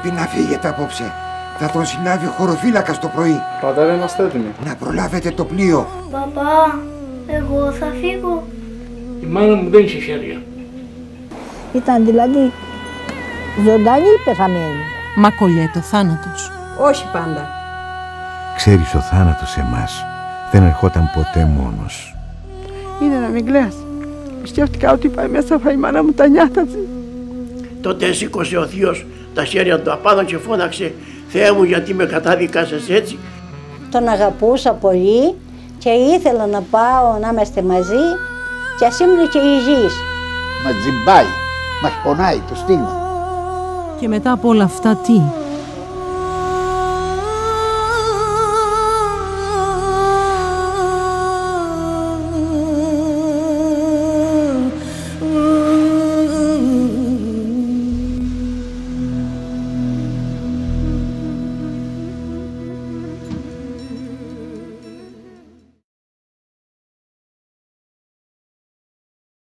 Πρέπει να φύγετε απόψε. Θα τον συνάβει ο χωροφύλακας το πρωί. Πατέρα, είμαστε έτοιμοι. Να προλάβετε το πλοίο. Παπά, εγώ θα φύγω. Η μάνα μου δεν είχε χέρια. Ήταν δηλαδή ζωντανή ή πεθαμένη. Μα κολλιέτο θάνατος. Όχι πάντα. Ξέρεις, ο θάνατος εμάς δεν ερχόταν ποτέ μόνος. Είναι να μην κλαις. Σκέφτηκα ότι πάει μέσα η μάνα μου τα νιάταζε. Τότε σήκωσε ο θείος τα χέρια του απάνω και φώναξε «Θεέ μου, γιατί με κατάδικασες έτσι». Τον αγαπούσα πολύ και ήθελα να πάω να είμαστε μαζί και ας ήμουν και υγιής. Μας τζιμπάει, μας πονάει το στίγμα. Και μετά από όλα αυτά τι?